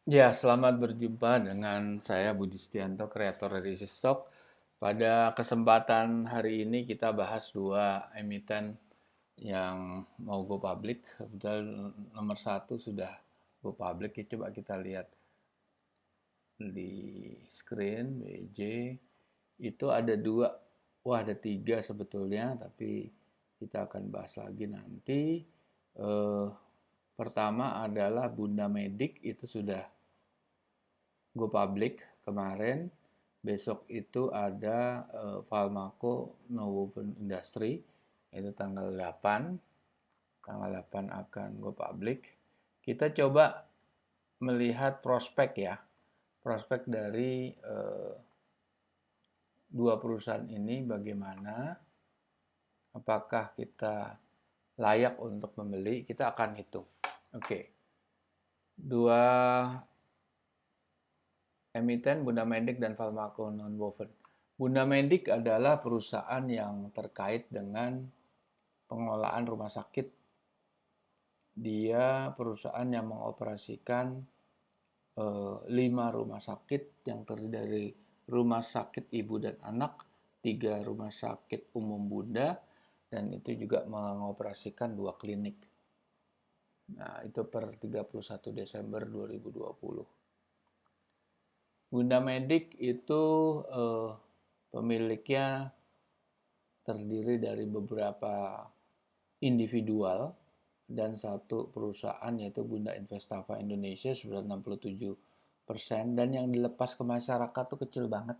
Ya, selamat berjumpa dengan saya Budi Setianto, kreator dari Stock. Pada kesempatan hari ini kita bahas dua emiten yang mau go public. Kebetulan nomor satu sudah go public. Ya, coba kita lihat di screen BJ. Itu ada dua, wah ada tiga sebetulnya, tapi kita akan bahas lagi nanti. Eh, Pertama adalah Bunda Medik, itu sudah go public kemarin. Besok itu ada Falmaco Nonwoven Industry, itu tanggal 8. Tanggal 8 akan go public. Kita coba melihat prospek ya. Prospek dari dua perusahaan ini bagaimana. Apakah kita layak untuk membeli? Kita akan hitung. Oke. Dua emiten Bunda Medik dan Falmaco Nonwoven. Bunda Medik adalah perusahaan yang terkait dengan pengelolaan rumah sakit. Dia perusahaan yang mengoperasikan 5 rumah sakit yang terdiri dari rumah sakit ibu dan anak, 3 rumah sakit umum Bunda, dan itu juga mengoperasikan 2 klinik. Nah, itu per 31 Desember 2020. Bunda Medik itu pemiliknya terdiri dari beberapa individual dan satu perusahaan yaitu Bunda Investava Indonesia sudah 67%, dan yang dilepas ke masyarakat itu kecil banget,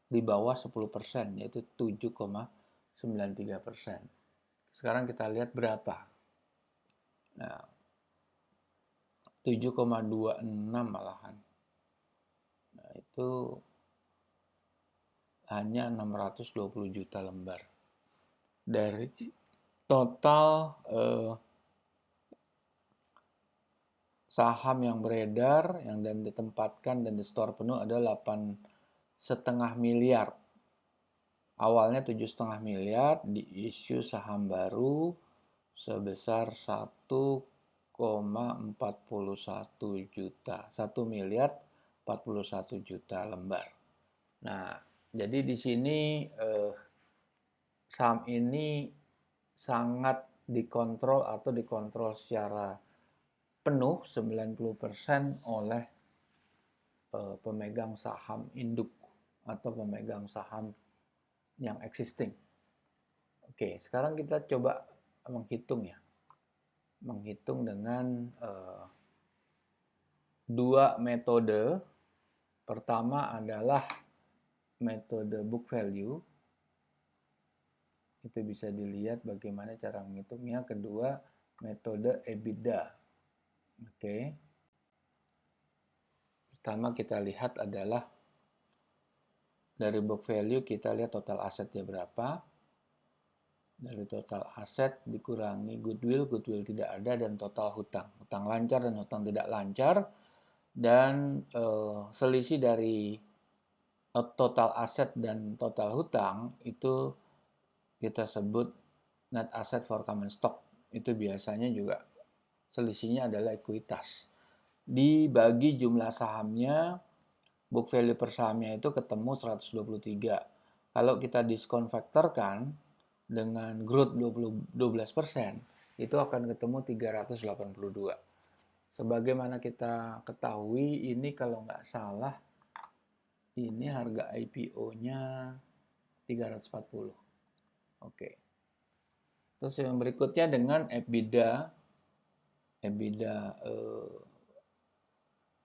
di bawah 10%, yaitu 7,93%. Sekarang kita lihat berapa. Nah, 7,26 malahan. Nah, itu hanya 620 juta lembar dari total saham yang beredar yang dan ditempatkan dan di store penuh ada 8,5 miliar. Awalnya 7,5 miliar, diisu saham baru sebesar 1,41 juta, 1 miliar 41 juta lembar. Nah, jadi di sini saham ini sangat dikontrol atau dikontrol secara penuh 90% oleh pemegang saham induk atau pemegang saham yang existing. Oke, sekarang kita coba menghitung ya. Menghitung dengan dua metode. Pertama adalah metode book value. Itu bisa dilihat bagaimana cara menghitungnya. Kedua, metode EBITDA. Oke. Pertama kita lihat adalah dari book value kita lihat total asetnya berapa. Dari total aset dikurangi goodwill, goodwill tidak ada, dan total hutang. Hutang lancar dan hutang tidak lancar. Dan selisih dari total aset dan total hutang itu kita sebut net asset for common stock. Itu biasanya juga selisihnya adalah ekuitas. Dibagi jumlah sahamnya, book value per sahamnya itu ketemu 123. Kalau kita diskon faktorkan dengan growth 12%, itu akan ketemu 382. Sebagaimana kita ketahui, ini kalau nggak salah, ini harga IPO-nya 340. Oke. Terus yang berikutnya dengan EBITDA. EBITDA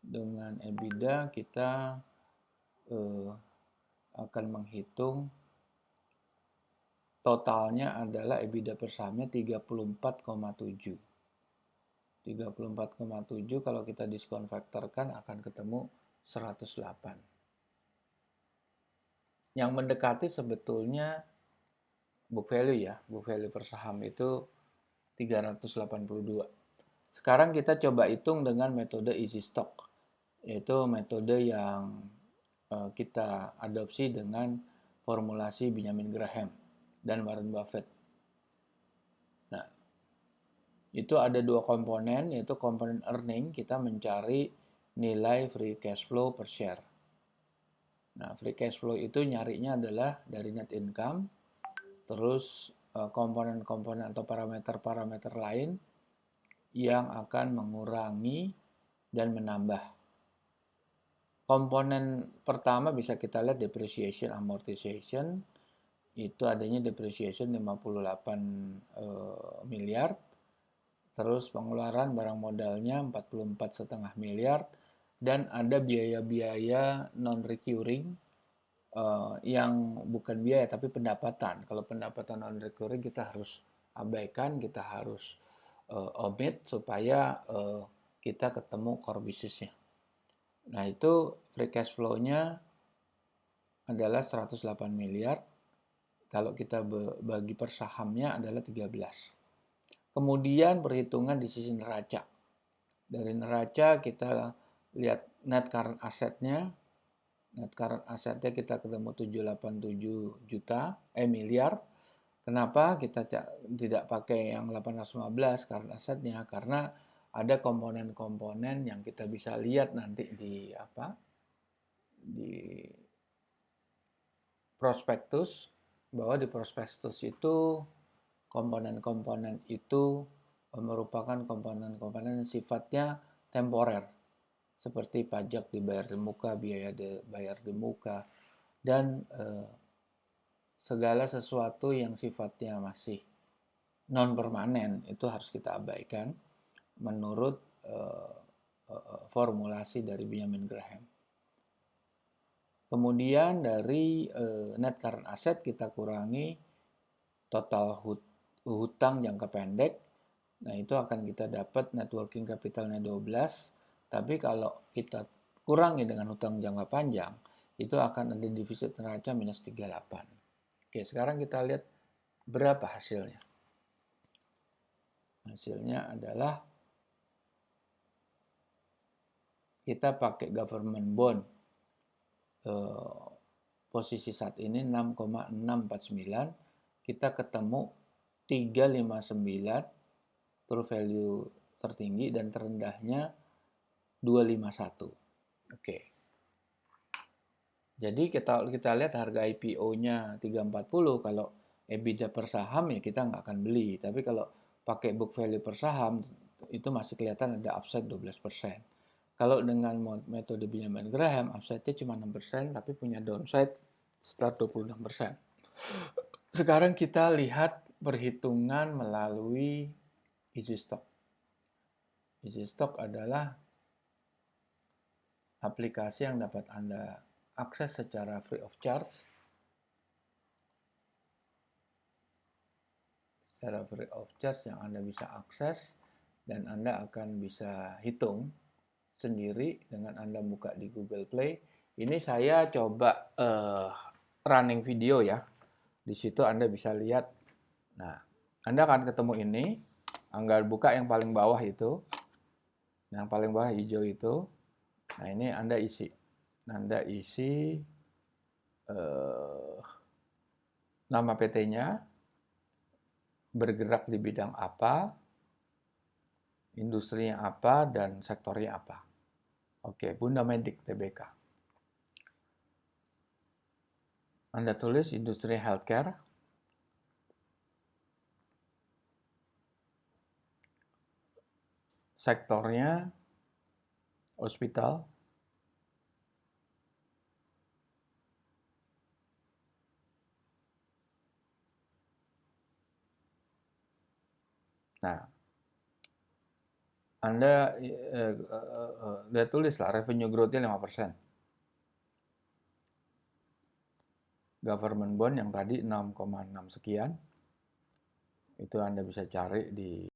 dengan EBITDA kita akan menghitung totalnya adalah EBITDA per sahamnya 34,7. 34,7 kalau kita diskon faktorkan akan ketemu 108. Yang mendekati sebetulnya book value ya. Book value per saham itu 382. Sekarang kita coba hitung dengan metode easy stock. Yaitu metode yang kita adopsi dengan formulasi Benjamin Graham dan Warren Buffett. Nah, itu ada dua komponen, yaitu komponen earning, kita mencari nilai free cash flow per share. Nah, free cash flow itu nyarinya adalah dari net income, terus komponen-komponen atau parameter-parameter lain yang akan mengurangi dan menambah. Komponen pertama bisa kita lihat depreciation amortization, itu adanya depreciation 58 miliar, terus pengeluaran barang modalnya 44,5 miliar, dan ada biaya-biaya non-recurring yang bukan biaya tapi pendapatan. Kalau pendapatan non-recurring kita harus abaikan, kita harus omit supaya kita ketemu core bisnisnya. Nah, itu free cash flow-nya adalah 108 miliar. Kalau kita bagi per sahamnya adalah 13. Kemudian perhitungan di sisi neraca. Dari neraca kita lihat net current asset-nya. Net current asset-nya kita ketemu 787 miliar. Kenapa kita tidak pakai yang 815 current asset-nya? Karena ada komponen-komponen yang kita bisa lihat nanti di prospektus, bahwa di prospektus itu komponen-komponen itu merupakan komponen-komponen yang sifatnya temporer, seperti pajak dibayar di muka, biaya dibayar di muka, dan segala sesuatu yang sifatnya masih non permanen itu harus kita abaikan menurut formulasi dari Benjamin Graham. Kemudian dari net current asset kita kurangi total hutang jangka pendek. Nah, itu akan kita dapat net working capitalnya 12. Tapi kalau kita kurangi dengan hutang jangka panjang, itu akan ada defisit neraca minus 38. Oke, sekarang kita lihat berapa hasilnya. Hasilnya adalah kita pakai government bond. Posisi saat ini 6,649, kita ketemu 359 true value tertinggi dan terendahnya 251. Oke. Jadi kita lihat harga IPO-nya 340, kalau EBITDA per saham ya kita nggak akan beli. Tapi kalau pakai book value per saham itu masih kelihatan ada upside 12%. Kalau dengan metode Benjamin Graham, upside-nya cuma 6%, tapi punya downside sekitar 26%. Sekarang kita lihat perhitungan melalui easy stock. Easy stock adalah aplikasi yang dapat Anda akses secara free of charge. Secara free of charge yang Anda bisa akses, dan Anda akan bisa hitung sendiri dengan Anda buka di Google Play. Ini saya coba running video ya. Di situ Anda bisa lihat. Nah, Anda akan ketemu ini. Anda buka yang paling bawah itu. Yang paling bawah hijau itu. Nah, ini Anda isi. Anda isi nama PT-nya, bergerak di bidang apa, industrinya apa, dan sektornya apa. Oke, Bunda Medik Tbk. Anda tulis industri healthcare. Sektornya hospital. Nah, Anda lihat tulislah revenue growth-nya 5%. Government bond yang tadi 6,6 sekian. Itu Anda bisa cari di